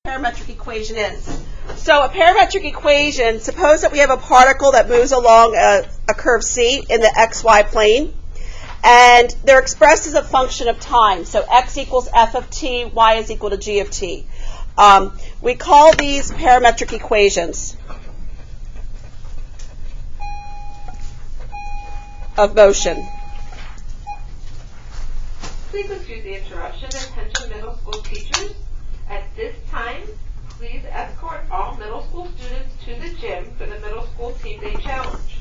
Parametric equation is. So a parametric equation, suppose that we have a particle that moves along a curve C in the xy plane, and they're expressed as a function of time. So x equals f of t, y is equal to g of t. We call these parametric equations of motion. Please excuse the interruption. Attention middle school teachers. At this time, please escort all middle school students to the gym for the middle school team day challenge.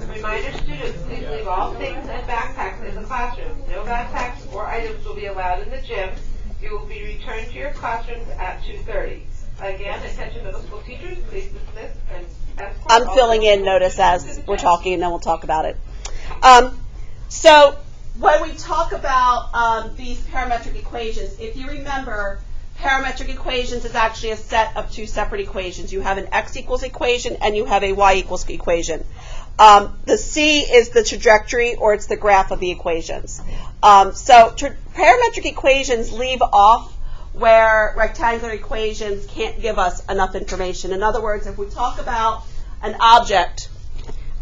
Reminder students, please leave all things and backpacks in the classroom. No backpacks or items will be allowed in the gym. You will be returned to your classrooms at 2:30. Again, attention middle school teachers, please dismiss and escort. I'm filling in notice as we're talking, and then we'll talk about it. So when we talk about these parametric equations, if you remember, parametric equations is actually a set of two separate equations. You have an x equals equation and you have a y equals equation. The C is the trajectory, or it's the graph of the equations. Parametric equations leave off where rectangular equations can't give us enough information. In other words, if we talk about an object,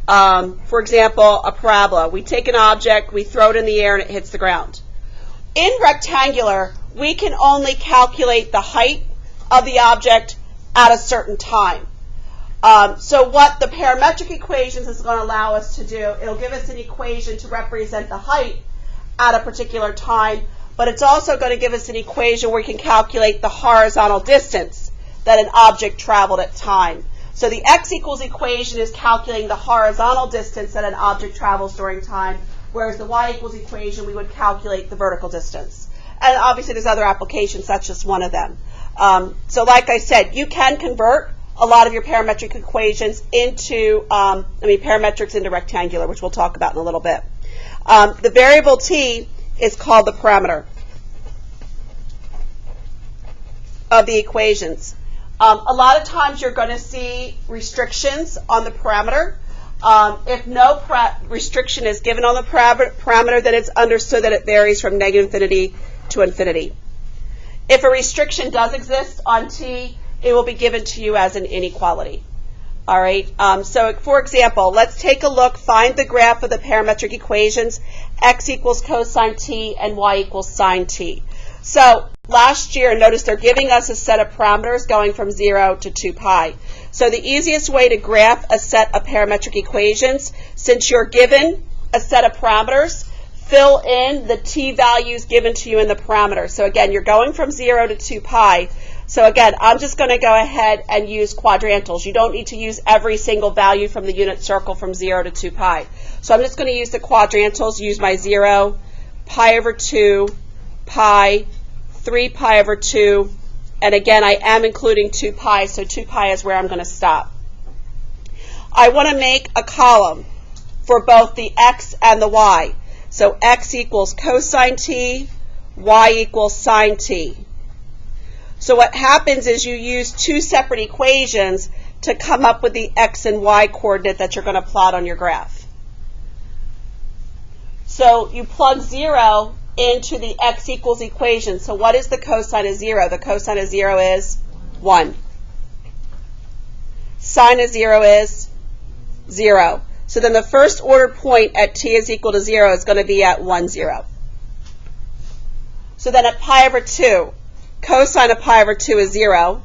for example, a parabola, we take an object, we throw it in the air, and it hits the ground. In rectangular, we can only calculate the height of the object at a certain time. So what the parametric equations is going to allow us to do, it'll give us an equation to represent the height at a particular time, but it's also going to give us an equation where we can calculate the horizontal distance that an object traveled at time. So the x equals equation is calculating the horizontal distance that an object travels during time, whereas the y equals equation, we would calculate the vertical distance. And obviously there's other applications, that's just one of them. So like I said, you can convert a lot of your parametric equations into, parametrics into rectangular, which we'll talk about in a little bit. The variable t is called the parameter of the equations. A lot of times you're going to see restrictions on the parameter. If no restriction is given on the parameter, then it's understood that it varies from negative infinity to infinity. If a restriction does exist on t, it will be given to you as an inequality. All right. So, for example, let's take a look. Find the graph of the parametric equations: x equals cosine t and y equals sine t. So last year, notice they're giving us a set of parameters going from 0 to 2 pi. So the easiest way to graph a set of parametric equations, since you're given a set of parameters, fill in the t values given to you in the parameter. So again, you're going from 0 to 2 pi. So again, I'm just going to go ahead and use quadrantals. You don't need to use every single value from the unit circle from 0 to 2 pi. So I'm just going to use the quadrantals, use my 0, pi over 2, pi, 3 pi over 2, and again, I am including 2 pi, so 2 pi is where I'm going to stop. I want to make a column for both the x and the y. So x equals cosine t, y equals sine t. So what happens is you use two separate equations to come up with the x and y coordinate that you're going to plot on your graph. So you plug 0 into the x equals equation. So what is the cosine of 0? The cosine of 0 is 1. Sine of 0 is 0. So then the first order point at t is equal to 0 is going to be at 1, 0. So then at pi over 2, cosine of pi over 2 is 0.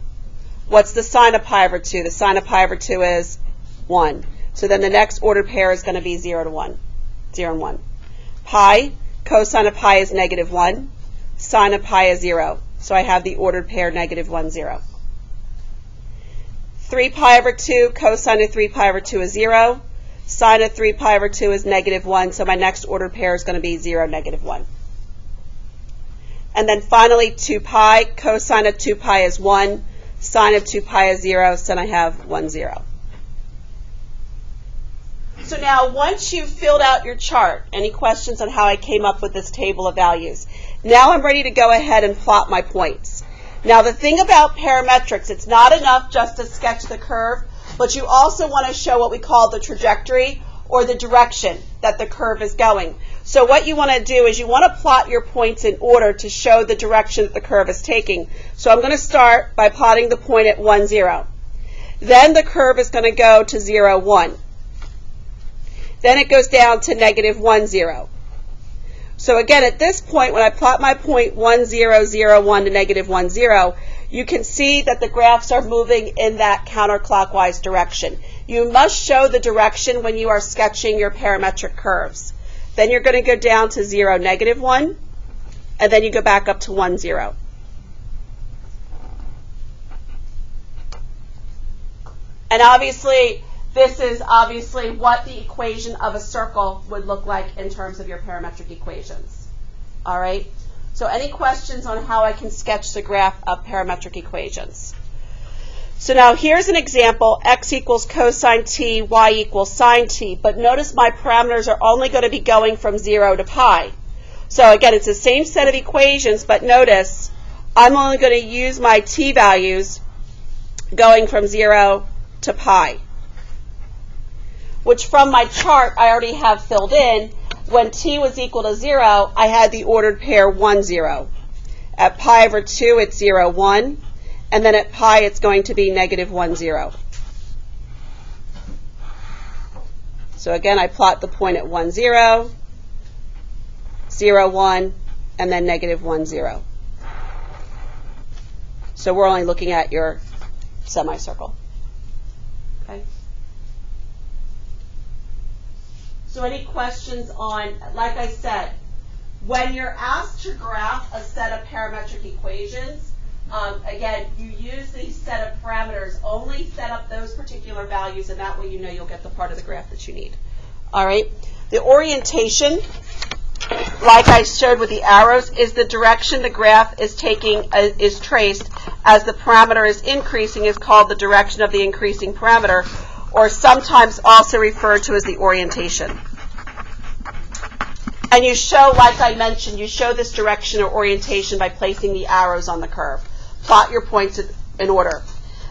What's the sine of pi over 2? The sine of pi over 2 is 1. So then the next ordered pair is going to be 0 to 1. 0 and 1. Pi, cosine of pi is negative 1. Sine of pi is 0. So I have the ordered pair negative 1, 0. 3 pi over 2, cosine of 3 pi over 2 is 0. Sine of 3 pi over 2 is negative 1. So my next ordered pair is going to be 0, negative 1. And then finally 2 pi, cosine of 2 pi is 1. Sine of 2 pi is 0. So then I have 1, 0. So now, once you've filled out your chart, any questions on how I came up with this table of values? Now I'm ready to go ahead and plot my points. Now the thing about parametrics, it's not enough just to sketch the curve, but you also want to show what we call the trajectory, or the direction that the curve is going. So what you want to do is you want to plot your points in order to show the direction that the curve is taking. So I'm going to start by plotting the point at 1, 0. Then the curve is going to go to 0, 1. Then it goes down to negative 1, 0. So again, at this point, when I plot my point 1, 0, 0, 1 to negative 1, 0, you can see that the graphs are moving in that counterclockwise direction. You must show the direction when you are sketching your parametric curves. Then you're going to go down to 0, negative 1, and then you go back up to 1, 0. And obviously, this is obviously what the equation of a circle would look like in terms of your parametric equations. All right? So any questions on how I can sketch the graph of parametric equations? So now here's an example, x equals cosine t, y equals sine t, but notice my parameters are only going to be going from 0 to pi. So again, it's the same set of equations, but notice I'm only going to use my t values going from 0 to pi, which from my chart I already have filled in. When t was equal to 0, I had the ordered pair 1, 0. At pi over 2, it's 0, 1. And then at pi, it's going to be negative 1, 0. So again, I plot the point at 1, 0, 0, 1, and then negative 1, 0. So we're only looking at your semicircle. Okay? So any questions on, like I said, when you're asked to graph a set of parametric equations, again, you use these set of parameters, only set up those particular values, and that way you know you'll get the part of the graph that you need. All right? The orientation, like I showed with the arrows, is the direction the graph is taking, is traced as the parameter is increasing, is called the direction of the increasing parameter, or sometimes also referred to as the orientation. And you show, like I mentioned, you show this direction or orientation by placing the arrows on the curve. Plot your points in order.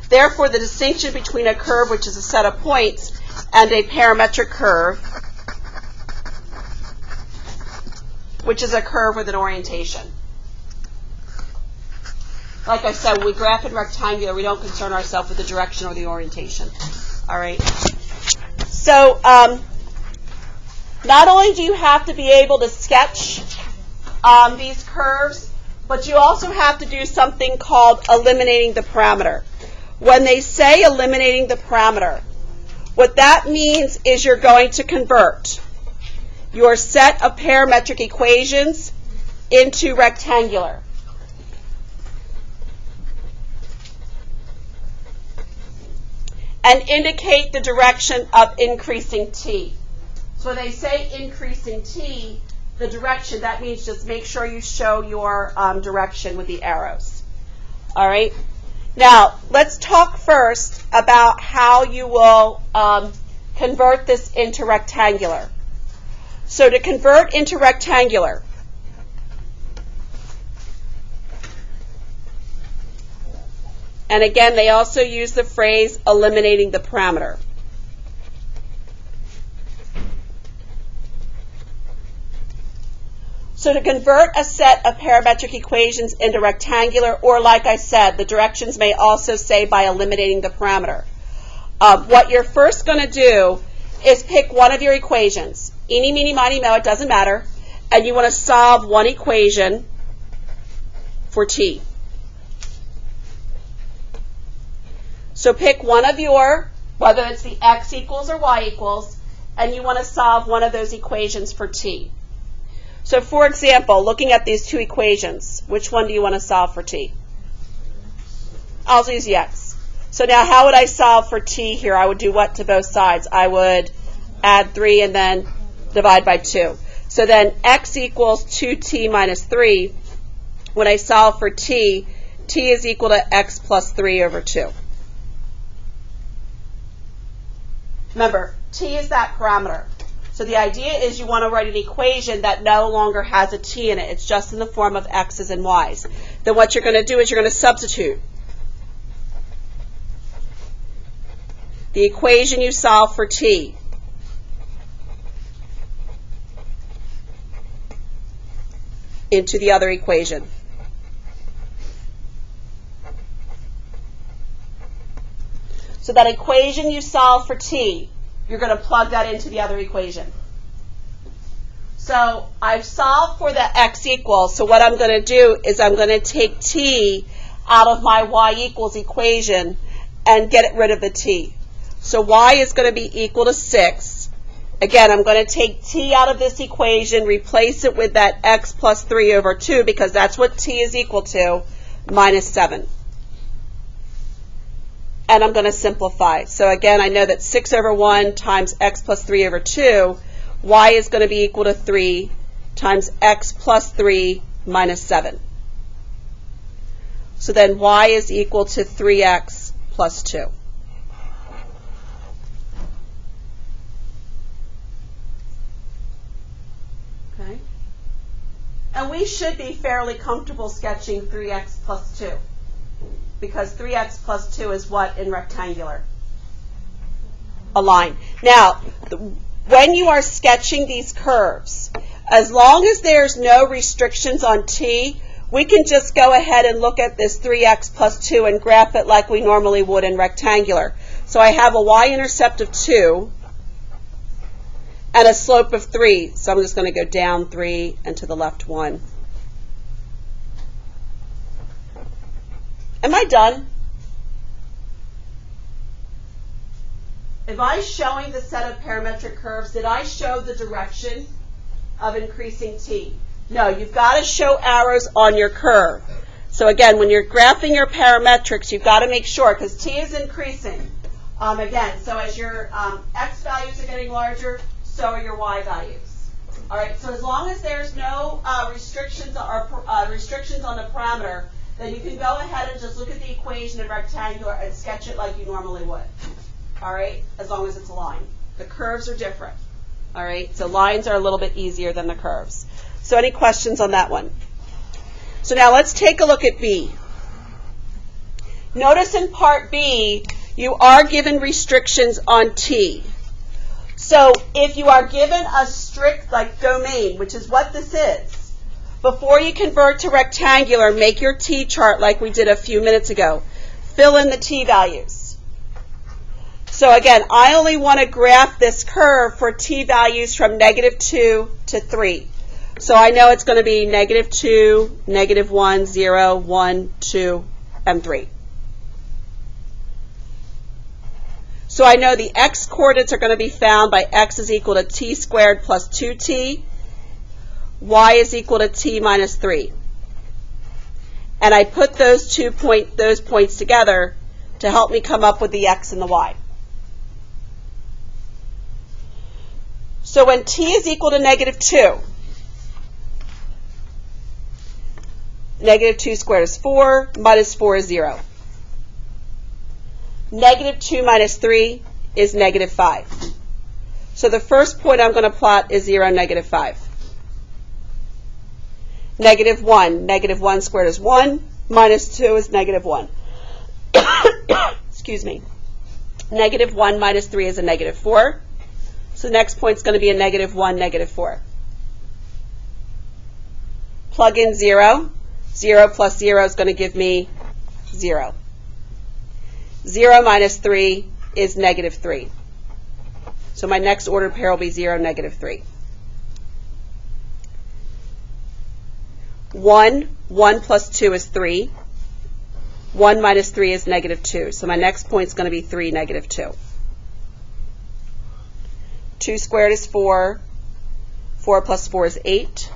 Therefore, the distinction between a curve, which is a set of points, and a parametric curve, which is a curve with an orientation. Like I said, when we graph in rectangular, we don't concern ourselves with the direction or the orientation. All right. So not only do you have to be able to sketch these curves, but you also have to do something called eliminating the parameter. When they say eliminating the parameter, what that means is you're going to convert your set of parametric equations into rectangular. And indicate the direction of increasing t. So when they say increasing t, the direction, that means just make sure you show your direction with the arrows. All right? Now, let's talk first about how you will convert this into rectangular. So to convert into rectangular, and again, they also use the phrase eliminating the parameter. So to convert a set of parametric equations into rectangular, or like I said, the directions may also say by eliminating the parameter. What you're first going to do is pick one of your equations. Eeny, meeny, miny, moe, it doesn't matter. And you want to solve one equation for t. So pick one of your, whether it's the x equals or y equals, and you want to solve one of those equations for t. So for example, looking at these two equations, which one do you want to solve for t? I'll use the x. So now how would I solve for t here? I would do what to both sides? I would add 3 and then divide by 2. So then x equals 2t minus 3. When I solve for t, t is equal to x plus 3 over 2. Remember, t is that parameter. So the idea is you want to write an equation that no longer has a t in it. It's just in the form of x's and y's. Then what you're going to do is you're going to substitute the equation you solve for t into the other equation. So that equation you solve for t, you're going to plug that into the other equation. So I've solved for the x equals, so what I'm going to do is I'm going to take t out of my y equals equation and get rid of the t. So y is going to be equal to 6. Again, I'm going to take t out of this equation, replace it with that x plus 3 over 2, because that's what t is equal to, minus 7. And I'm going to simplify. So again, I know that 6 over 1 times x plus 3 over 2, y is going to be equal to 3 times x plus 3 minus 7. So then y is equal to 3x plus 2. Okay? And we should be fairly comfortable sketching 3x plus 2, because 3x plus 2 is what in rectangular? A line. Now, when you are sketching these curves, as long as there's no restrictions on t, we can just go ahead and look at this 3x plus 2 and graph it like we normally would in rectangular. So I have a y-intercept of 2 and a slope of 3. So I'm just going to go down 3 and to the left 1. Am I done? If I showing the set of parametric curves, did I show the direction of increasing t? No, you've got to show arrows on your curve. So again, when you're graphing your parametrics, you've got to make sure, because t is increasing. Again, so as your x values are getting larger, so are your y values. All right, so as long as there's no restrictions on the parameter, then you can go ahead and just look at the equation in rectangular and sketch it like you normally would. All right, as long as it's a line. The curves are different. All right, so lines are a little bit easier than the curves. So any questions on that one? So now let's take a look at B. Notice in part B, you are given restrictions on t. So if you are given a strict domain, which is what this is, before you convert to rectangular, make your t chart like we did a few minutes ago. Fill in the t values. So again, I only want to graph this curve for t values from -2 to 3. So I know it's going to be -2, -1, 0, 1, 2, and 3. So I know the x coordinates are going to be found by x is equal to t squared plus 2t, y is equal to t minus 3. And I put those points together to help me come up with the x and the y. So when t is equal to -2, -2 squared is 4, minus 4 is 0. -2 minus 3 is -5. So the first point I'm going to plot is 0, -5. -1, -1 squared is 1, minus 2 is -1. Excuse me. -1 minus 3 is a -4. So the next point is going to be a -1, -4. Plug in 0. 0 plus 0 is going to give me 0. 0 minus 3 is -3. So my next ordered pair will be 0, -3. 1 plus 2 is 3. 1 minus 3 is -2. So my next point is going to be 3, -2. 2 squared is 4. 4 plus 4 is 8.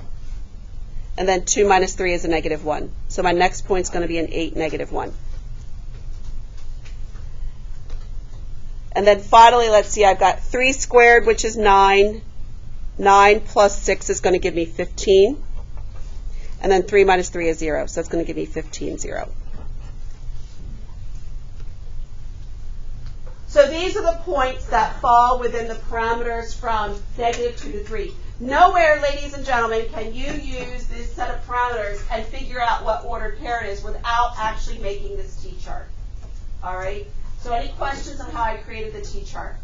And then 2 minus 3 is a -1. So my next point is going to be an 8, -1. And then finally, let's see, I've got 3 squared, which is 9. 9 plus 6 is going to give me 15. And then 3 minus 3 is 0. So that's going to give me 15, 0. So these are the points that fall within the parameters from -2 to 3. Nowhere, ladies and gentlemen, can you use this set of parameters and figure out what ordered pair it is without actually making this t-chart. All right? So any questions on how I created the t-chart?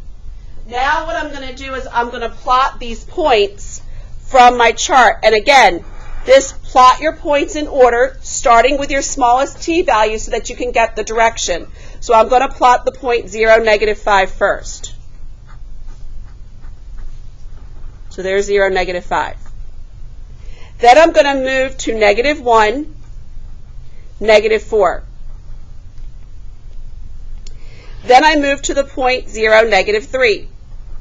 Now what I'm going to do is I'm going to plot these points from my chart. And again, this plot your points in order, starting with your smallest t value so that you can get the direction. So I'm going to plot the point 0, -5 first. So there's 0, -5. Then I'm going to move to -1, -4. Then I move to the point 0, -3.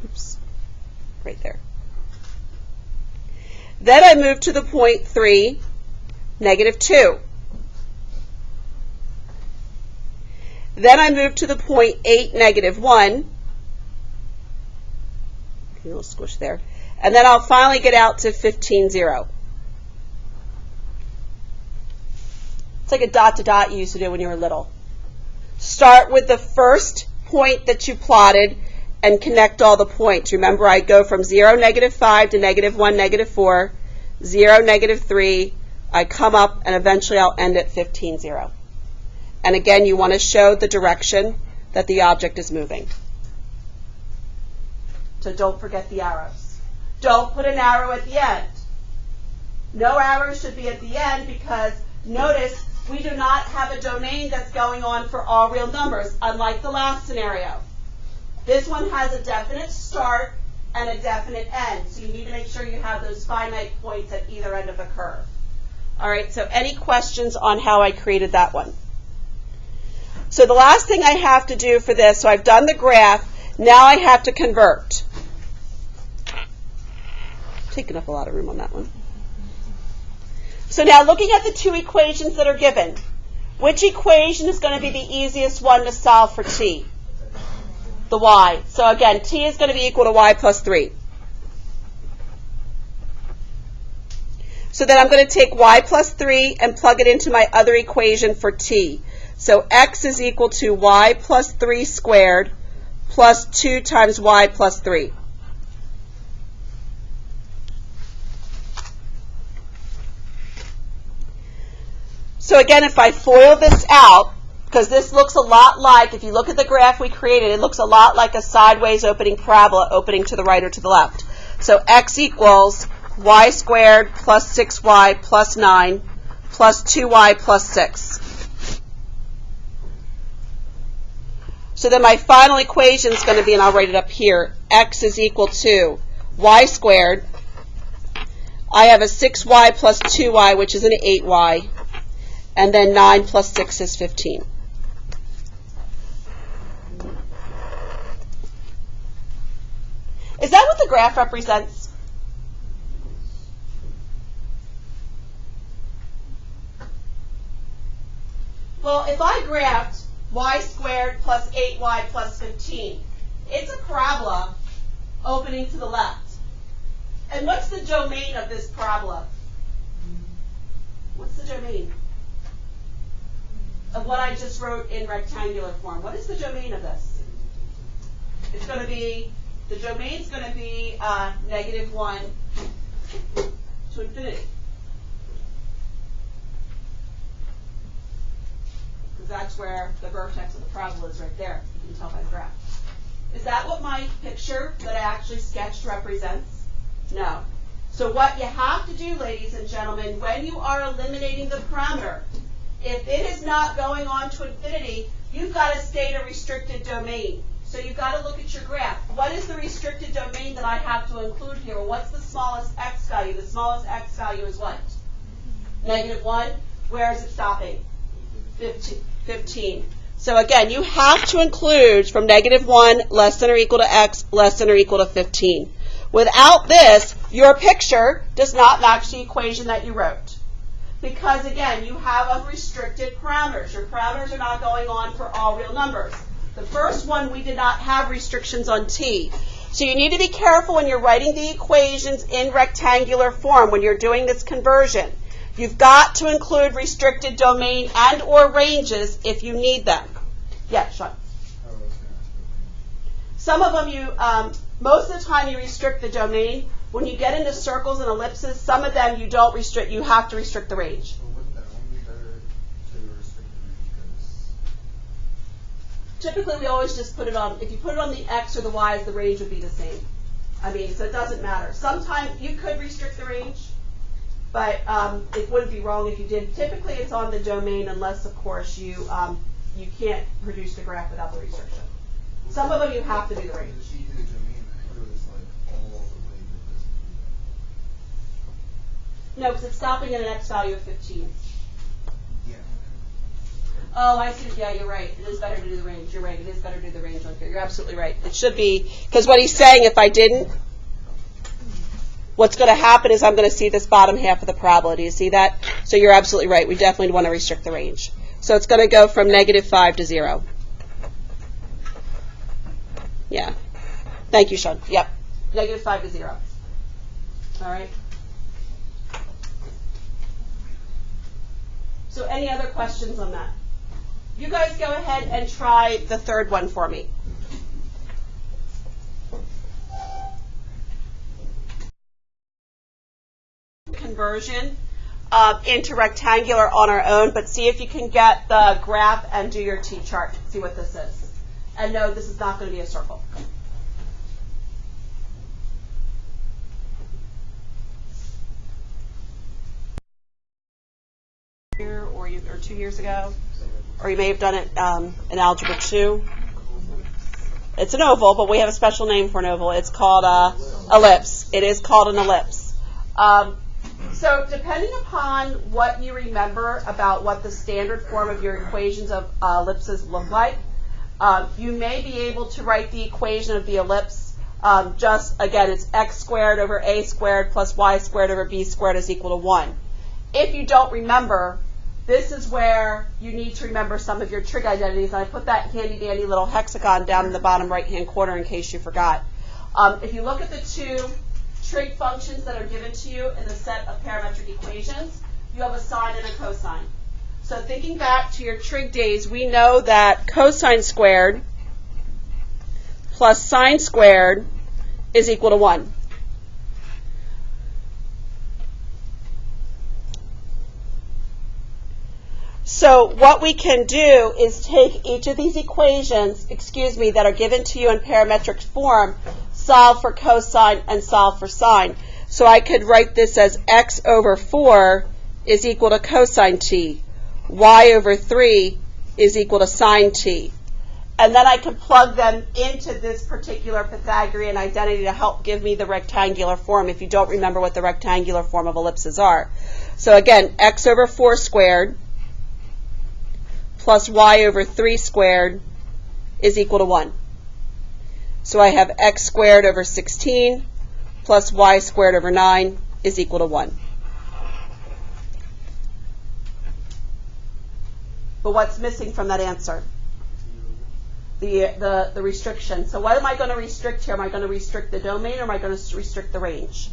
Oops, right there. Then I move to the point 3, -2. Then I move to the point 8, -1. A little squish there. And then I'll finally get out to 15, 0. It's like a dot to dot you used to do when you were little. Start with the first point that you plotted and connect all the points. Remember, I go from 0, -5 to -1, -4, 0, -3. I come up, and eventually I'll end at 15, 0. And again, you want to show the direction that the object is moving. So don't forget the arrows. Don't put an arrow at the end. No arrow should be at the end because, notice, we do not have a domain that's going on for all real numbers, unlike the last scenario. This one has a definite start and a definite end, so you need to make sure you have those finite points at either end of the curve. All right, so any questions on how I created that one? So the last thing I have to do for this, so I've done the graph, now I have to convert. Taking up a lot of room on that one. So now looking at the two equations that are given, which equation is going to be the easiest one to solve for t? The y. So again, t is going to be equal to y plus 3. So then I'm going to take y plus 3 and plug it into my other equation for t. So x is equal to y plus 3 squared plus 2 times y plus 3. So again, if I FOIL this out, because this looks a lot like, if you look at the graph we created, it looks a lot like a sideways opening parabola opening to the right or to the left. So x equals y squared plus 6y plus 9 plus 2y plus 6. So then my final equation is going to be, and I'll write it up here, x is equal to y squared. I have a 6y plus 2y, which is an 8y. And then 9 plus 6 is 15. Is that what the graph represents? Well, if I graphed y squared plus 8y plus 15, it's a parabola opening to the left. And what's the domain of this parabola? What's the domain of what I just wrote in rectangular form? What is the domain of this? It's going to be, the domain's going to be -1 to infinity. Because that's where the vertex of the parabola is right there. You can tell by the graph. Is that what my picture that I actually sketched represents? No. So what you have to do, ladies and gentlemen, when you are eliminating the parameter, if it is not going on to infinity, you've got to state a restricted domain. So you've got to look at your graph. What is the restricted domain that I have to include here? Well, what's the smallest x value? The smallest x value is what? -1. Where is it stopping? 15. So again, you have to include from -1 less than or equal to x less than or equal to 15. Without this, your picture does not match the equation that you wrote. Because again, you have unrestricted parameters. Your parameters are not going on for all real numbers. The first one, we did not have restrictions on t. So you need to be careful when you're writing the equations in rectangular form, when you're doing this conversion. You've got to include restricted domain and or ranges if you need them. Yeah, Sean. Some of them most of the time you restrict the domain. When you get into circles and ellipses, some of them you don't restrict, you have to restrict the range. Well, wouldn't that only be better to restrict the range because... Typically we always just put it on, if you put it on the X or the Y's, the range would be the same. I mean, so it doesn't matter. Sometimes you could restrict the range, but it wouldn't be wrong if you did. Typically, it's on the domain unless, of course, you can't produce the graph without the restriction. Some of them you have to do the range. If she did the domain, then it goes like all the way to this. No, because it's stopping at an x value of 15. Yeah. Oh, I see. Yeah, you're right. It is better to do the range. You're right. It is better to do the range on here. You're absolutely right. It should be, because what he's saying, if I didn't, what's going to happen is I'm going to see this bottom half of the parabola. Do you see that? So you're absolutely right. We definitely want to restrict the range. So it's going to go from -5 to 0. Yeah. Thank you, Sean. Yep. -5 to 0. All right. So any other questions on that? You guys go ahead and try the third one for me. Conversion into rectangular on our own, but see if you can get the graph and do your T-chart. See what this is. And no, this is not going to be a circle. Or 2 years ago, or you may have done it in Algebra 2. It's an oval, but we have a special name for an oval. It's called ellipse. It is called an ellipse. So depending upon what you remember about what the standard form of your equations of ellipses look like, you may be able to write the equation of the ellipse just, again, it's x squared over a squared plus y squared over b squared is equal to 1. If you don't remember, this is where you need to remember some of your trig identities. And I put that handy-dandy little hexagon down in the bottom right-hand corner in case you forgot. If you look at the two trig functions that are given to you in the set of parametric equations, you have a sine and a cosine. So thinking back to your trig days, we know that cosine squared plus sine squared is equal to 1. So what we can do is take each of these equations, that are given to you in parametric form, solve for cosine and solve for sine. So I could write this as x over 4 is equal to cosine t. Y over 3 is equal to sine t. And then I can plug them into this particular Pythagorean identity to help give me the rectangular form if you don't remember what the rectangular form of ellipses are. So again, x over 4 squared plus y over 3 squared is equal to 1. So I have x squared over 16 plus y squared over 9 is equal to 1. But what's missing from that answer? The restriction. So what am I going to restrict here? Am I going to restrict the domain or am I going to restrict the range?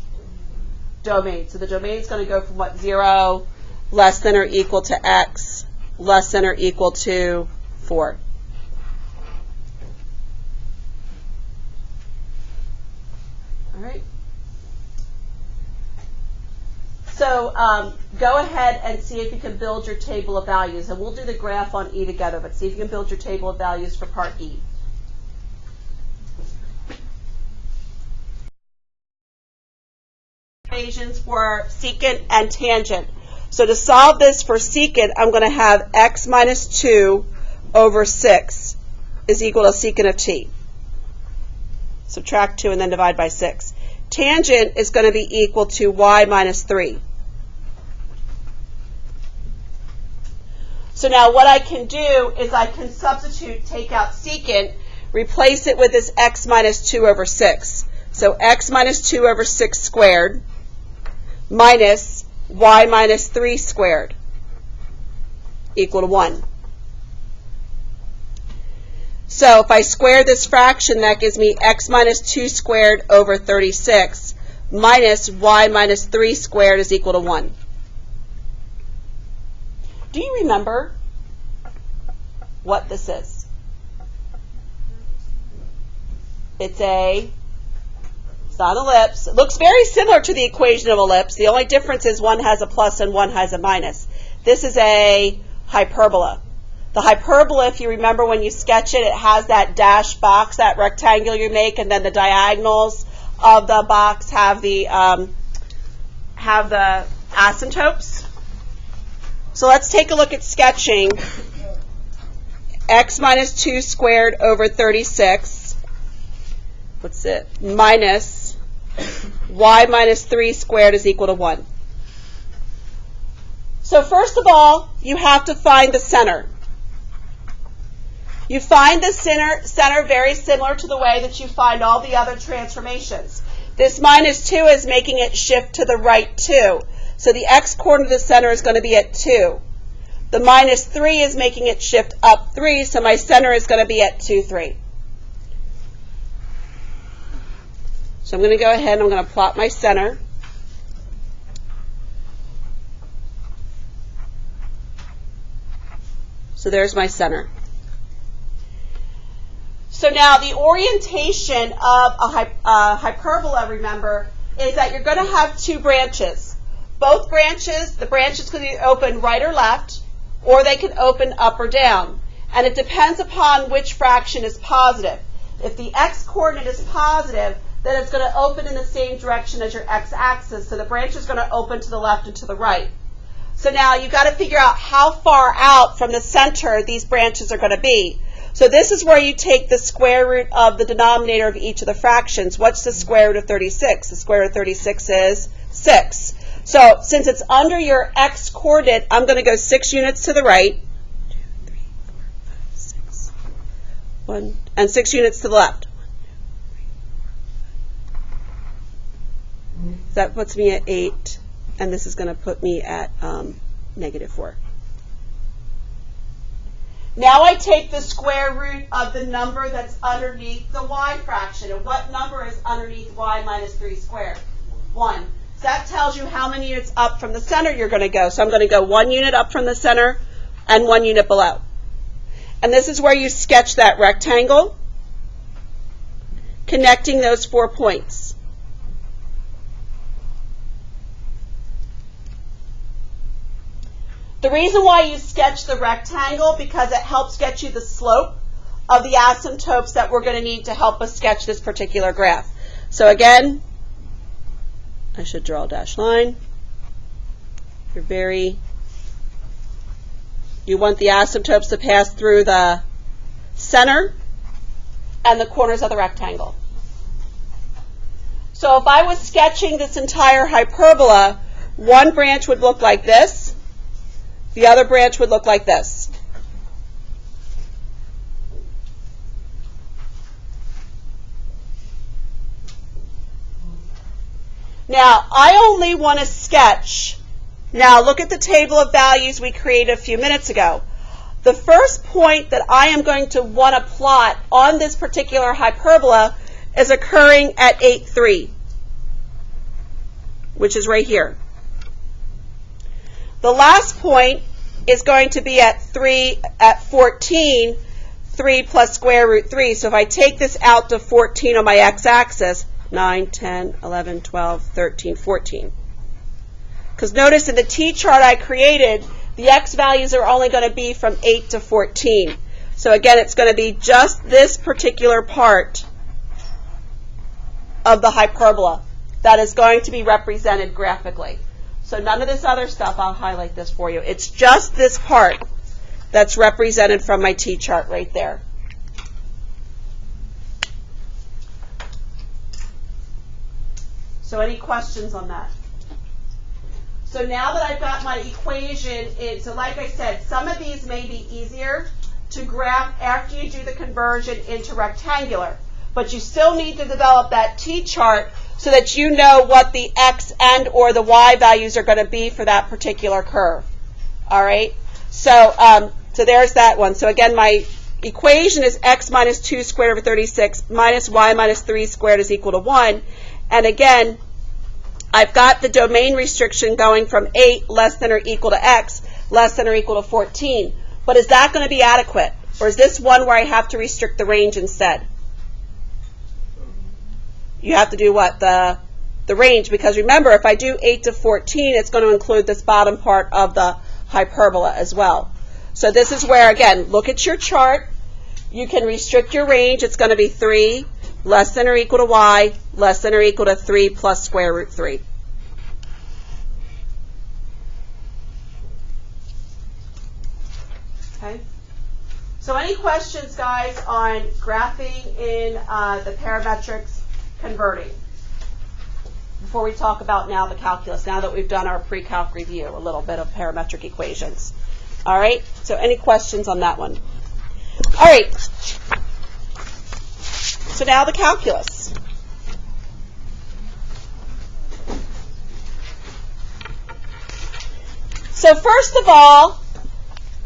Domain. So the domain is going to go from what? 0 less than or equal to x less than or equal to 4. All right. So go ahead and see if you can build your table of values. And we'll do the graph on E together, but see if you can build your table of values for part E. Equations for secant and tangent. So to solve this for secant, I'm going to have x minus 2 over 6 is equal to secant of t. Subtract 2 and then divide by 6. Tangent is going to be equal to y minus 3. So now what I can do is I can substitute, take out secant, replace it with this x minus 2 over 6. So x minus 2 over 6 squared minus y minus 3 squared equal to 1. So if I square this fraction, that gives me x minus 2 squared over 36 minus y minus 3 squared is equal to 1. Do you remember what this is? It's not an ellipse. It looks very similar to the equation of ellipse. The only difference is one has a plus and one has a minus. This is a hyperbola. The hyperbola, if you remember when you sketch it, it has that dashed box, that rectangle you make, and then the diagonals of the box have the asymptotes. So let's take a look at sketching x minus 2 squared over 36, what's it, minus y minus 3 squared is equal to 1. So first of all, you have to find the center. You find the center very similar to the way that you find all the other transformations. This minus 2 is making it shift to the right 2. So the x-coordinate of the center is going to be at 2. The minus 3 is making it shift up 3, so my center is going to be at 2, 3. So I'm going to go ahead and I'm going to plot my center. So there's my center. So now the orientation of a hyperbola, remember, is that you're going to have two branches. Both branches, the branches can be open right or left, or they can open up or down. And it depends upon which fraction is positive. If the x-coordinate is positive, then it's going to open in the same direction as your x-axis. So the branch is going to open to the left and to the right. So now you've got to figure out how far out from the center these branches are going to be. So this is where you take the square root of the denominator of each of the fractions. What's the square root of 36? The square root of 36 is 6. So since it's under your x-coordinate, I'm going to go 6 units to the right. 1, 2, 3, 4, 5, 6. 1, and 6 units to the left. 1, 2, 3, 4, 5. That puts me at 8, and this is going to put me at -4. Now I take the square root of the number that's underneath the y fraction. And what number is underneath y minus 3 squared? 1. So that tells you how many units up from the center you're going to go. So I'm going to go 1 unit up from the center and 1 unit below. And this is where you sketch that rectangle, connecting those 4 points. The reason why you sketch the rectangle, because it helps get you the slope of the asymptotes that we're going to need to help us sketch this particular graph. So again, I should draw a dashed line. You want the asymptotes to pass through the center and the corners of the rectangle. So if I was sketching this entire hyperbola, one branch would look like this. The other branch would look like this. Now, I only want to sketch. Now, look at the table of values we created a few minutes ago. The first point that I am going to want to plot on this particular hyperbola is occurring at 8, 3, which is right here. The last point is going to be at 14, 3 plus square root 3. So if I take this out to 14 on my x-axis, 9, 10, 11, 12, 13, 14. Because notice in the t-chart I created, the x values are only going to be from 8 to 14. So again, it's going to be just this particular part of the hyperbola that is going to be represented graphically. So none of this other stuff, I'll highlight this for you. It's just this part that's represented from my t-chart right there. So any questions on that? So now that I've got my equation in, so like I said, some of these may be easier to graph after you do the conversion into rectangular. But you still need to develop that t-chart so that you know what the x and or the y values are going to be for that particular curve. All right? So, so there's that one. So again, my equation is x minus 2 squared over 36 minus y minus 3 squared is equal to 1. And again, I've got the domain restriction going from 8 less than or equal to x less than or equal to 14. But is that going to be adequate? Or is this one where I have to restrict the range instead? You have to do what? The range, because remember, if I do 8 to 14, it's going to include this bottom part of the hyperbola as well. So this is where, again, look at your chart. You can restrict your range. It's going to be 3 less than or equal to y less than or equal to 3 plus square root 3. Okay. So any questions, guys, on graphing in the parametrics converting? Before we talk about now the calculus, now that we've done our pre-calc review, a little bit of parametric equations. All right, so any questions on that one? All right, so now the calculus. So first of all,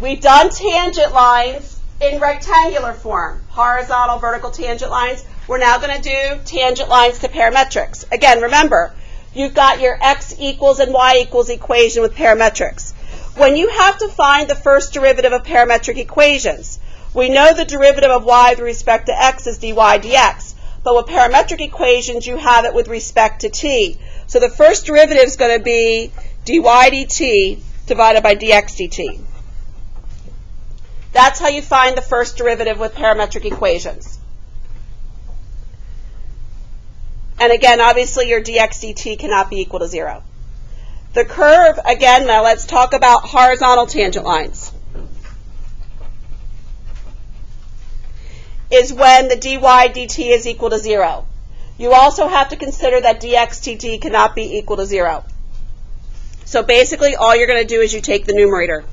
we've done tangent lines in rectangular form, horizontal, vertical tangent lines. We're now going to do tangent lines to parametrics. Again, remember, you've got your x equals and y equals equation with parametrics. When you have to find the first derivative of parametric equations, we know the derivative of y with respect to x is dy dx. But with parametric equations, you have it with respect to t. So the first derivative is going to be dy dt divided by dx dt. That's how you find the first derivative with parametric equations. And again, obviously, your dx dt cannot be equal to 0. The curve, again, now let's talk about horizontal tangent lines, is when the dy dt is equal to 0. You also have to consider that dx dt cannot be equal to 0. So basically, all you're going to do is you take the numerator,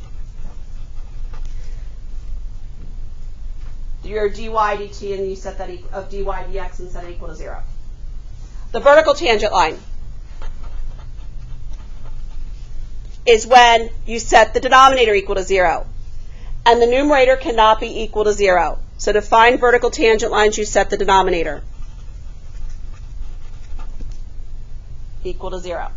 your dy dt, and you set that of dy dx and set it equal to 0. The vertical tangent line is when you set the denominator equal to 0, and the numerator cannot be equal to 0. So to find vertical tangent lines, you set the denominator equal to 0.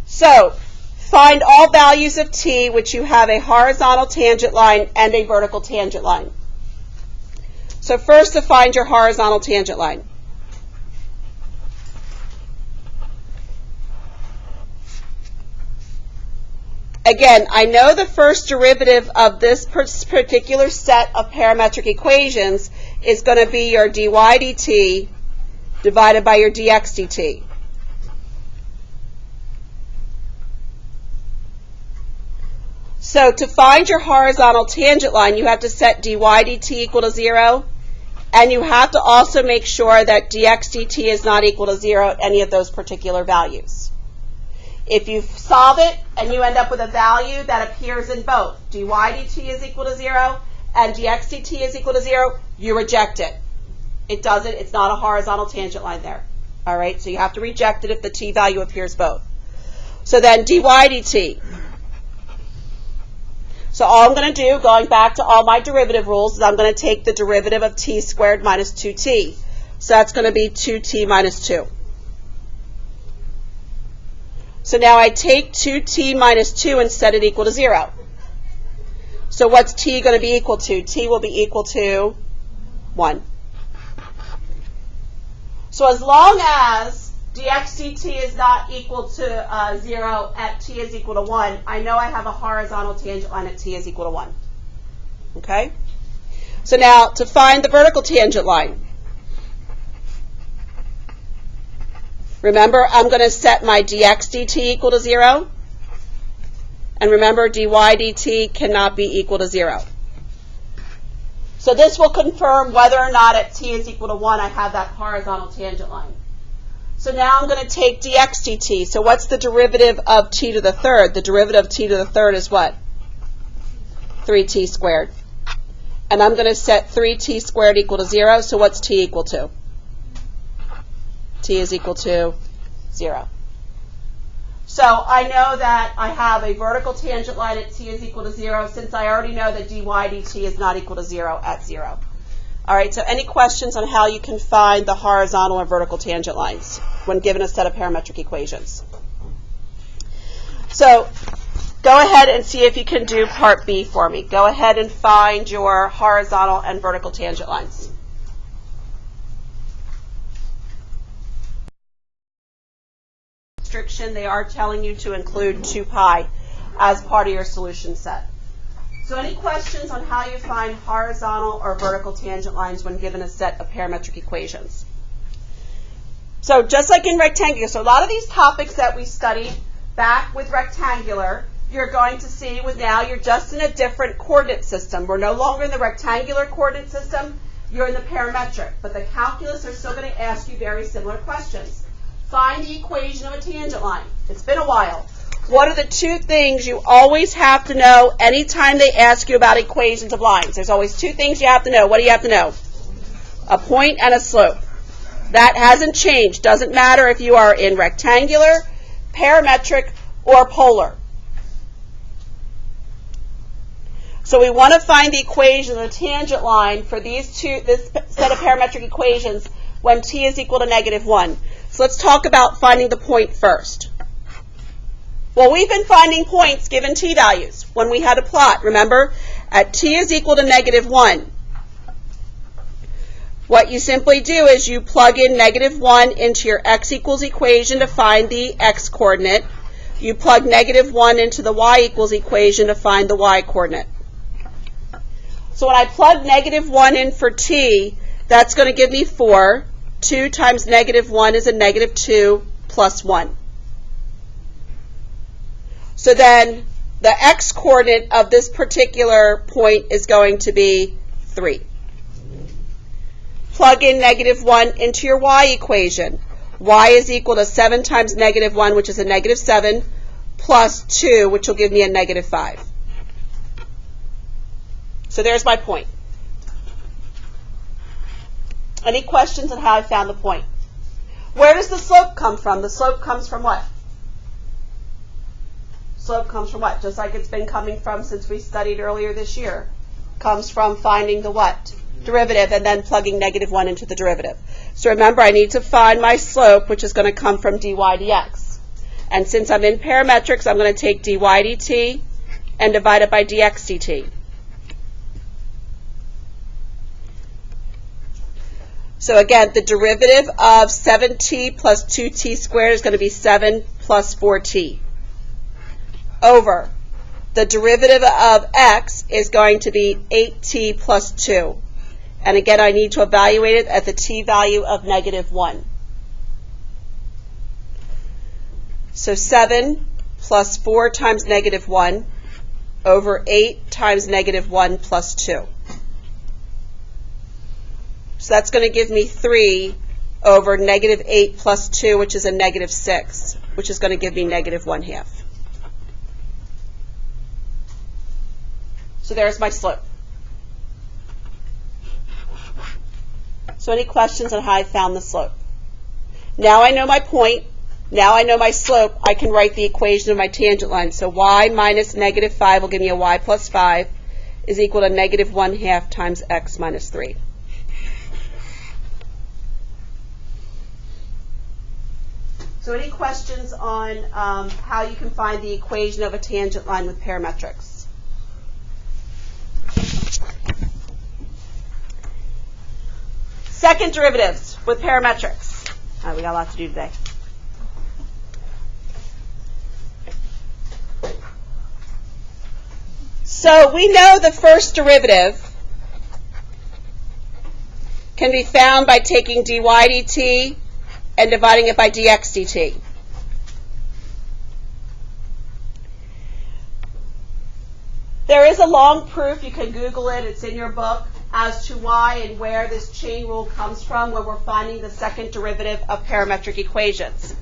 So find all values of t which you have a horizontal tangent line and a vertical tangent line. So first, to find your horizontal tangent line. Again, I know the first derivative of this particular set of parametric equations is going to be your dy dt divided by your dx dt. So to find your horizontal tangent line, you have to set dy dt equal to 0, and you have to also make sure that dx dt is not equal to 0 at any of those particular values. If you solve it and you end up with a value that appears in both, dy dt is equal to 0 and dx dt is equal to 0, you reject it. It doesn't, it's not a horizontal tangent line there. All right, so you have to reject it if the t value appears both. So then dy dt. So all I'm going to do, going back to all my derivative rules, is I'm going to take the derivative of t squared minus 2t. So that's going to be 2t minus 2. So now I take 2t minus 2 and set it equal to 0. So what's t going to be equal to? T will be equal to 1. So as long as dx dt is not equal to 0 at t is equal to 1, I know I have a horizontal tangent line at t is equal to 1. Okay? So now to find the vertical tangent line, remember, I'm going to set my dx dt equal to 0. And remember, dy dt cannot be equal to 0. So this will confirm whether or not at t is equal to 1 I have that horizontal tangent line. So now I'm going to take dx dt. So what's the derivative of t to the third? The derivative of t to the third is what? 3t squared. And I'm going to set 3t squared equal to 0. So what's t equal to? T is equal to 0. So I know that I have a vertical tangent line at t is equal to 0, since I already know that dy dt is not equal to 0 at 0. All right, so any questions on how you can find the horizontal and vertical tangent lines when given a set of parametric equations? So go ahead and see if you can do part B for me. Go ahead and find your horizontal and vertical tangent lines. They are telling you to include 2 pi as part of your solution set. So any questions on how you find horizontal or vertical tangent lines when given a set of parametric equations? So just like in rectangular, so a lot of these topics that we studied back with rectangular, you're going to see with now you're just in a different coordinate system. We're no longer in the rectangular coordinate system. You're in the parametric. But the calculus are still going to ask you very similar questions. Find the equation of a tangent line. It's been a while. What are the two things you always have to know anytime they ask you about equations of lines? There's always two things you have to know. What do you have to know? A point and a slope. That hasn't changed. Doesn't matter if you are in rectangular, parametric, or polar. So we want to find the equation of the tangent line for this set of parametric equations when t is equal to -1. So let's talk about finding the point first. Well, we've been finding points given t values when we had a plot. Remember, at t is equal to -1, what you simply do is you plug in -1 into your x equals equation to find the x coordinate. You plug -1 into the y equals equation to find the y coordinate. So when I plug -1 in for t, that's going to give me 4. 2 times -1 is a -2 plus 1. So then the x coordinate of this particular point is going to be 3. Plug in -1 into your y equation. Y is equal to 7 times -1, which is a -7, plus 2, which will give me a -5. So there's my point. Any questions on how I found the point? Where does the slope come from? The slope comes from what? Slope comes from what? Just like it's been coming from since we studied earlier this year. Comes from finding the what? Derivative, and then plugging -1 into the derivative. So remember, I need to find my slope, which is going to come from dy dx. And since I'm in parametrics, I'm going to take dy dt and divide it by dx dt. So again, the derivative of 7t plus 2t squared is going to be 7 plus 4t. Over the derivative of x is going to be 8t plus 2. And again, I need to evaluate it at the t value of -1. So 7 plus 4 times -1 over 8 times -1 plus 2. So that's going to give me 3 over -8 plus 2, which is a -6, which is going to give me -1/2. So there's my slope. So any questions on how I found the slope? Now I know my point. Now I know my slope. I can write the equation of my tangent line. So y minus -5 will give me a y plus 5 is equal to -1/2 times x minus 3. So any questions on how you can find the equation of a tangent line with parametrics? Second derivatives with parametrics. All right, we got a lot to do today. So we know the first derivative can be found by taking dy dt and dividing it by dx dt. There is a long proof, you can Google it, it's in your book, as to why and where this chain rule comes from when we're finding the second derivative of parametric equations.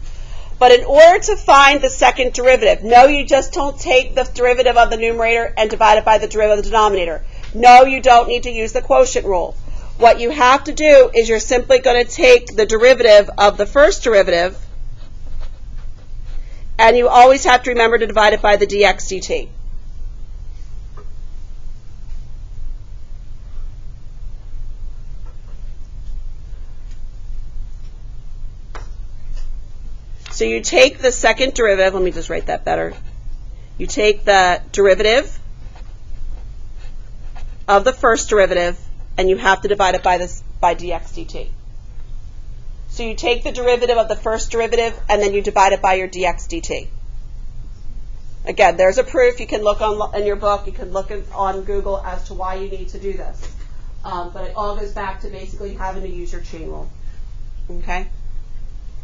But in order to find the second derivative, no, you just don't take the derivative of the numerator and divide it by the derivative of the denominator. No, you don't need to use the quotient rule. What you have to do is you're simply going to take the derivative of the first derivative, and you always have to remember to divide it by the dx dt. So you take the second derivative, let me just write that better. You take the derivative of the first derivative, and you have to divide it by dx dt. So you take the derivative of the first derivative, and then you divide it by your dx dt. Again, there's a proof. You can look in your book. You can look on Google as to why you need to do this. But it all goes back to basically having to use your chain rule. Okay?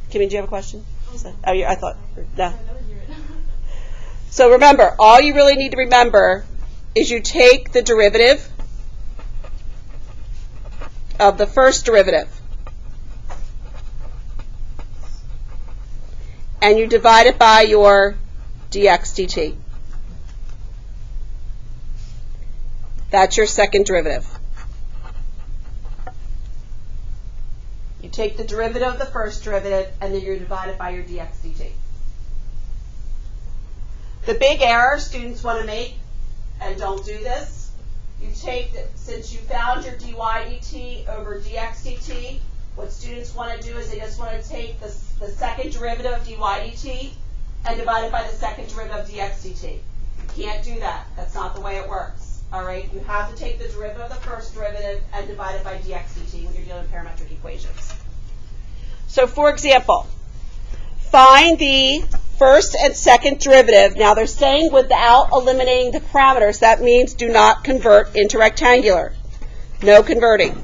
Kimmy, do you have a question? I thought, no. So remember, all you really need to remember is you take the derivative of the first derivative and you divide it by your dx dt. That's your second derivative. You take the derivative of the first derivative and then you divide it by your dx dt. The big error students want to make, and don't do this, you take, since you found your dy dt over dx dt, what students want to do is they just want to take the second derivative of dy dt and divide it by the second derivative of dx dt. You can't do that. That's not the way it works. All right? You have to take the derivative of the first derivative and divide it by dx dt when you're dealing with parametric equations. So for example, find the first and second derivative. Now they're saying without eliminating the parameters. That means do not convert into rectangular. No converting.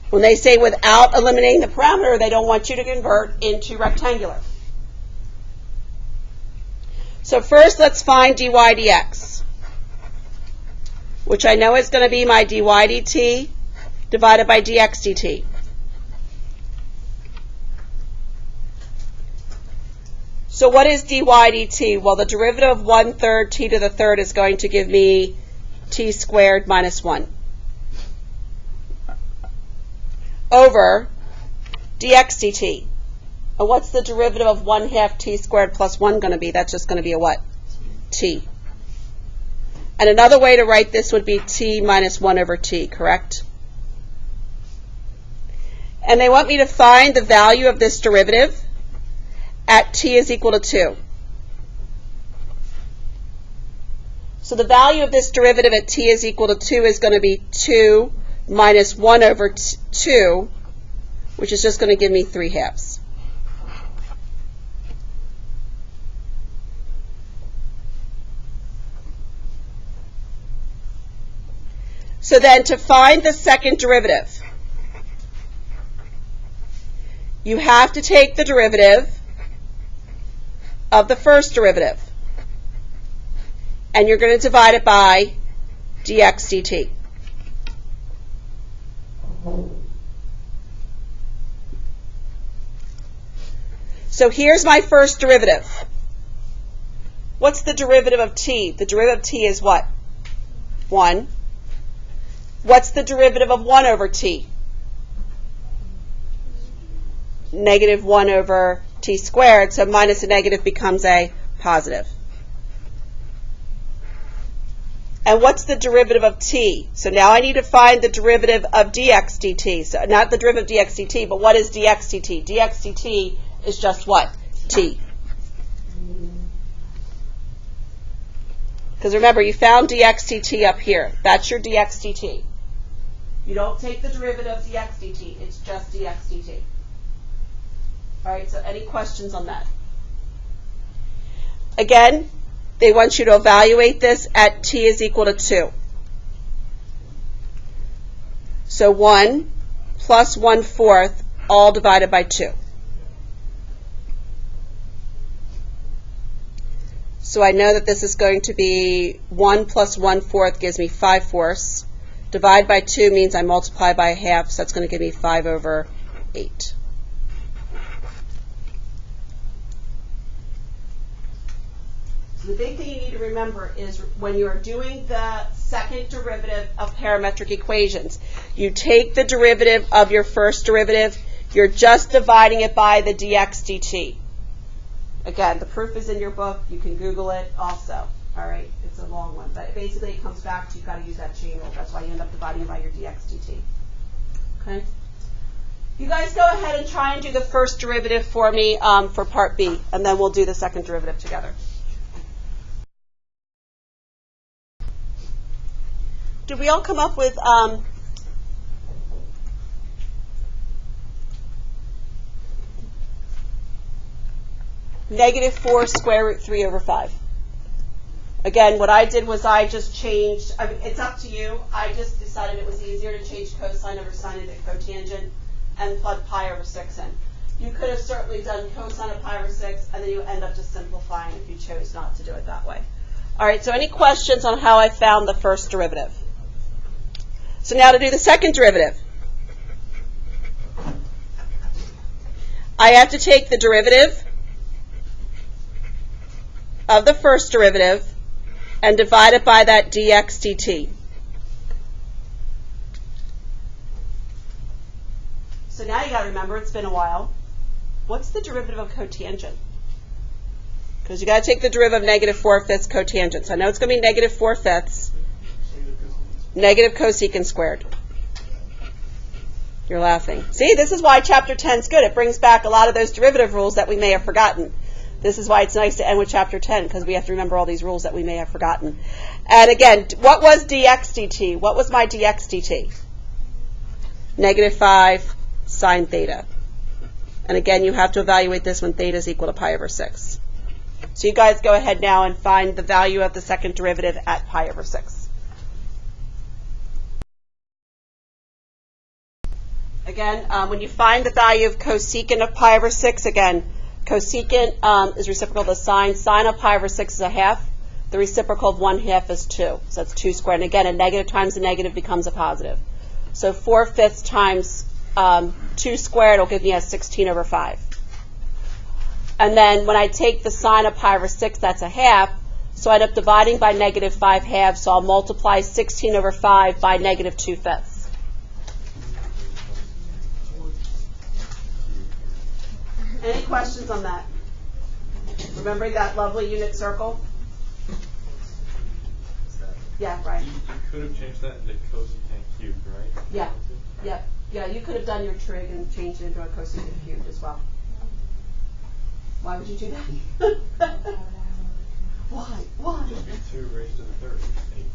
When they say without eliminating the parameter, they don't want you to convert into rectangular. So first let's find dy dx, which I know is going to be my dy dt divided by dx dt. So what is dy dt? Well, the derivative of 1/3 t to the third is going to give me t squared minus 1 over dx dt. And what's the derivative of 1/2 t squared plus 1 going to be? That's just going to be a what? T. And another way to write this would be t minus 1 over t, correct? And they want me to find the value of this derivative at t is equal to 2. So the value of this derivative at t is equal to 2 is going to be 2 minus 1 over 2, which is just going to give me 3/2. So then to find the second derivative, you have to take the derivative of the first derivative, and you're going to divide it by dx dt. So here's my first derivative. What's the derivative of t? The derivative of t is what? 1. What's the derivative of 1 over t? Negative 1 over t squared, so minus a negative becomes a positive. And what's the derivative of t? So now I need to find the derivative of dx dt. So not the derivative of dx dt, but what is dx dt? Dx dt is just what? T. Because remember, you found dx dt up here. That's your dx dt. You don't take the derivative of dx dt. It's just dx dt. All right, so any questions on that? Again, they want you to evaluate this at t is equal to 2. So 1 plus 1/4 all divided by 2. So I know that this is going to be 1 plus 1/4 gives me 5/4. Divide by 2 means I multiply by 1/2, so that's going to give me 5 over 8. So the big thing you need to remember is when you're doing the second derivative of parametric equations, you take the derivative of your first derivative, you're just dividing it by the dx dt. Again, the proof is in your book. You can Google it also. All right, it's a long one, but basically it comes back to you've got to use that chain rule. That's why you end up dividing by your dx dt. Okay? You guys go ahead and try and do the first derivative for me for part B, and then we'll do the second derivative together. Did we all come up with -4 square root 3 over 5? Again, what I did was I just changed, I mean, it's up to you. I just decided it was easier to change cosine over sine into cotangent and plug pi over 6 in. You could have certainly done cosine of pi over 6, and then you end up just simplifying if you chose not to do it that way. All right, so any questions on how I found the first derivative? So now to do the second derivative. I have to take the derivative of the first derivative and divide it by that dx dt. So now you got to remember, it's been a while. What's the derivative of cotangent? Because you got to take the derivative of negative 4/5 cotangent. So I know it's going to be negative 4/5 negative cosecant squared. You're laughing. See, this is why Chapter 10 is good. It brings back a lot of those derivative rules that we may have forgotten. This is why it's nice to end with Chapter 10, because we have to remember all these rules that we may have forgotten. And again, what was dx dt? What was my dx dt? Negative 5 sine theta. And again, you have to evaluate this when theta is equal to pi over 6. So you guys go ahead now and find the value of the second derivative at pi over 6. Again, when you find the value of cosecant of pi over 6, again, cosecant is reciprocal to sine. Sine of pi over 6 is a half. The reciprocal of 1/2 is 2. So that's 2 squared. And again, a negative times a negative becomes a positive. So 4/5 times 2 squared will give me a 16 over 5. And then when I take the sine of pi over 6, that's a half. So I end up dividing by negative 5/2. So I'll multiply 16 over 5 by negative 2/5. Any questions on that? Remembering that lovely unit circle? Yeah, right. You could have changed that into cosecant cubed, right? Yeah. Yeah. Yeah, you could have done your trig and changed it into a cosecant cubed as well. Why would you do that? Why? Why? Just be 2 raised to the third. 8.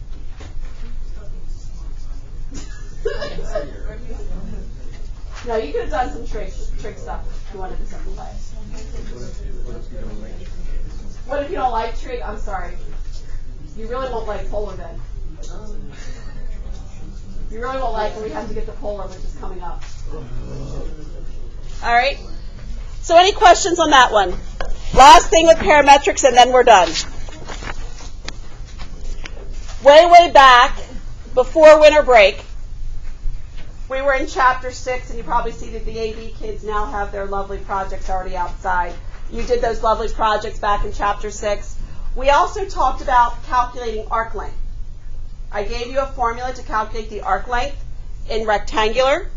No, you could have done some trig stuff if you wanted to simplify it. What if you don't like trig? I'm sorry. You really won't like polar then. You really won't like when we have to get to polar, which is coming up. All right. So any questions on that one? Last thing with parametrics, and then we're done. Way back, before winter break, we were in Chapter 6, and you probably see that the AV kids now have their lovely projects already outside. You did those lovely projects back in Chapter 6. We also talked about calculating arc length. I gave you a formula to calculate the arc length in rectangular.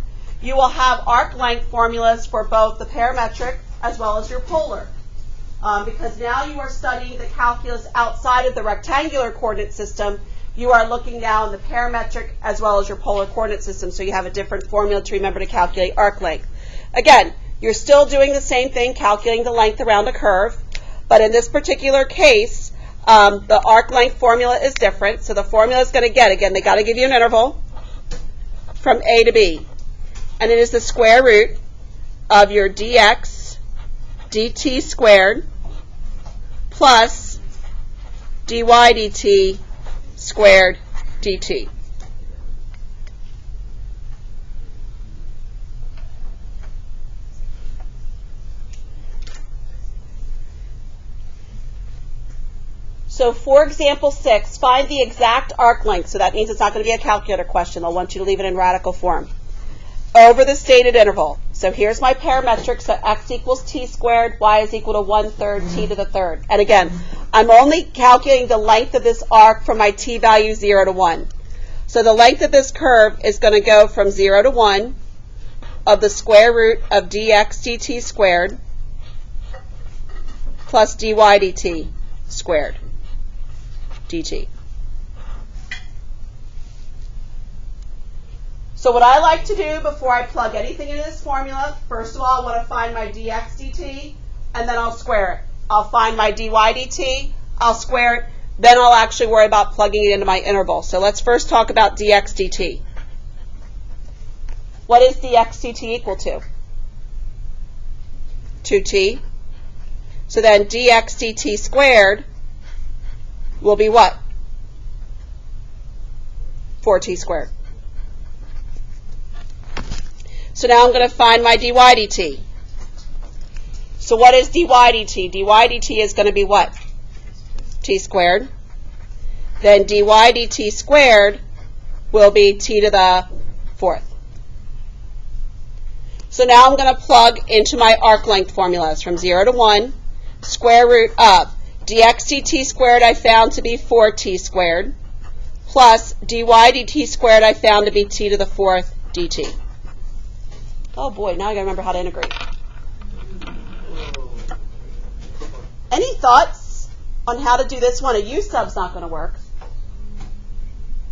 You will have arc length formulas for both the parametric as well as your polar. Because now you are studying the calculus outside of the rectangular coordinate system, you are looking now in the parametric as well as your polar coordinate system, so you have a different formula to remember to calculate arc length. Again, you're still doing the same thing, calculating the length around a curve, but in this particular case, the arc length formula is different. So the formula is going to get, again, they got to give you an interval from A to B, and it is the square root of your dx dt squared plus dy dt squared dt. So for example 6, find the exact arc length. So that means it's not going to be a calculator question. They'll want you to leave it in radical form. Over the stated interval. So here's my parametric. So x equals t squared, y is equal to 1/3 t to the third. And again, I'm only calculating the length of this arc from my t value 0 to 1. So the length of this curve is going to go from 0 to 1 of the square root of dx dt squared plus dy dt squared dt. So what I like to do before I plug anything into this formula, first of all, I want to find my dx dt, and then I'll square it. I'll find my dy dt, I'll square it, then I'll actually worry about plugging it into my interval. So let's first talk about dx dt. What is dx dt equal to? 2t. So then dx dt squared will be what? 4t squared. So now I'm going to find my dy dt. So what is dy dt? dy dt is going to be what? T squared. Then dy dt squared will be t to the 4th. So now I'm going to plug into my arc length formulas from 0 to 1, square root of dx dt squared I found to be 4t squared, plus dy dt squared I found to be t to the 4th dt. Oh boy, now I got to remember how to integrate. Any thoughts on how to do this one? A u sub's not going to work.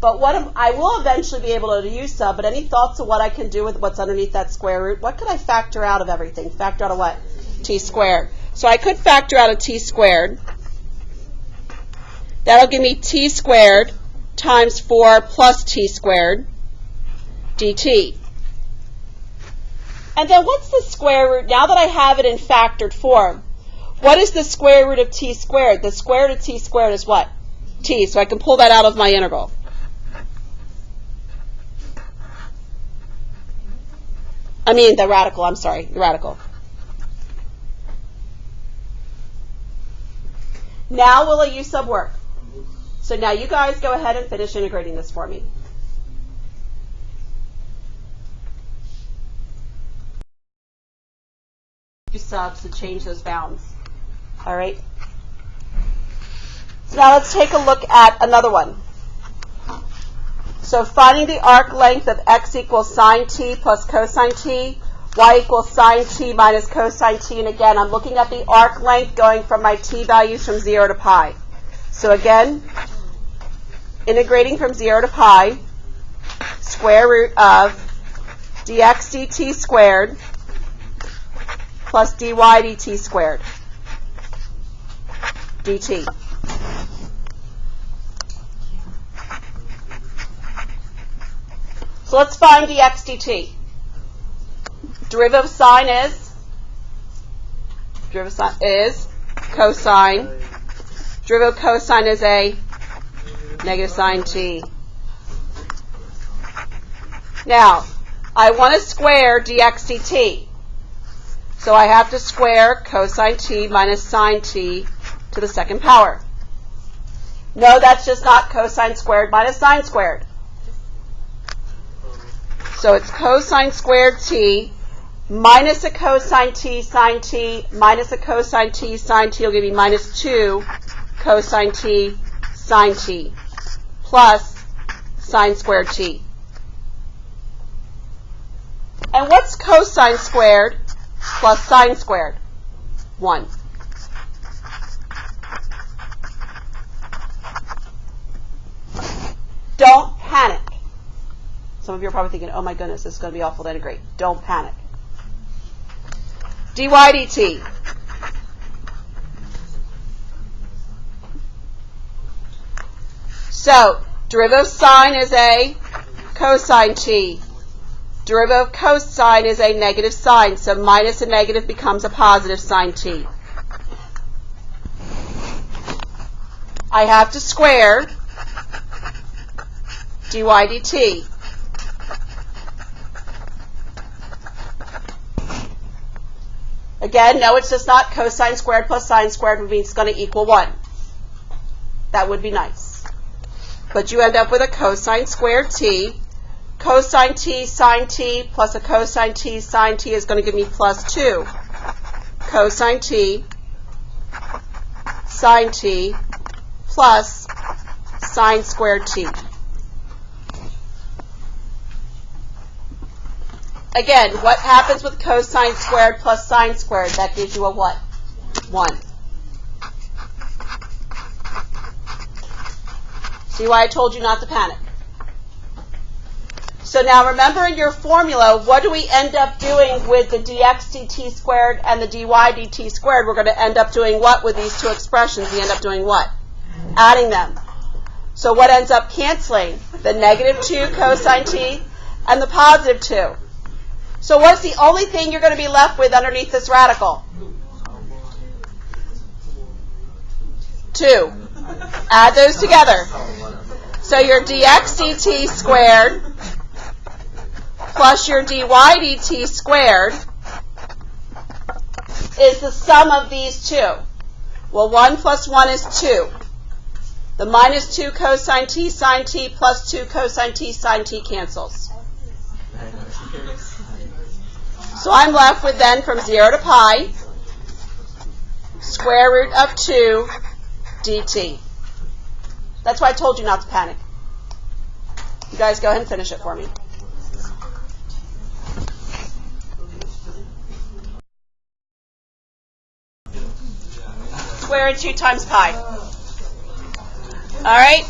But I will eventually be able to use sub, but any thoughts of what I can do with what's underneath that square root? What could I factor out of everything? Factor out of what? T squared. So I could factor out a t squared. That'll give me t squared times 4 plus t squared dt. And then what's the square root? Now that I have it in factored form, what is the square root of t squared? The square root of t squared is what? T. So I can pull that out of my integral. I mean the radical, I'm sorry, the radical. Now will a u sub work? So now you guys go ahead and finish integrating this for me. U subs to change those bounds. All right? So now let's take a look at another one. So finding the arc length of x equals sine t plus cosine t, y equals sine t minus cosine t, and again, I'm looking at the arc length going from my t values from 0 to pi. So again, integrating from 0 to pi, square root of dx dt squared plus dy dt squared dt. So let's find dx dt. Derivative of sine is cosine. Derivative of cosine is a negative sine t. Now, I want to square dx dt. So I have to square cosine t minus sine t to the 2nd power. No, that's just not cosine squared minus sine squared. So it's cosine squared t minus a cosine t sine t minus a cosine t sine t will give me minus 2 cosine t sine t plus sine squared t. And what's cosine squared plus sine squared? 1. Don't panic. Some of you are probably thinking, oh my goodness, this is going to be awful to integrate. Don't panic. dy dt. So, derivative of sine is a cosine t. Derivative of cosine is a negative sine. So minus a negative becomes a positive sine t. I have to square dy dt. Again, no, it's just not cosine squared plus sine squared, which means it's going to equal 1. That would be nice. But you end up with a cosine squared t. Cosine t sine t plus a cosine t sine t is going to give me plus 2 cosine t sine t plus sine squared t. Again, what happens with cosine squared plus sine squared? That gives you a what? 1. See why I told you not to panic? So now remember in your formula, what do we end up doing with the dx dt squared and the dy dt squared? We're going to end up doing what with these two expressions? We end up doing what? Adding them. So what ends up canceling? The negative 2 cosine t and the positive 2. So what's the only thing you're going to be left with underneath this radical? 2. Add those together. So your dx dt squared plus your dy dt squared is the sum of these two. Well, 1 plus 1 is 2. The minus 2 cosine t sine t plus 2 cosine t sine t cancels. So I'm left with then from 0 to pi, square root of 2 dt. That's why I told you not to panic. You guys go ahead and finish it for me. Square root 2 times pi. All right?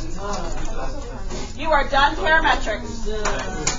You are done parametrics.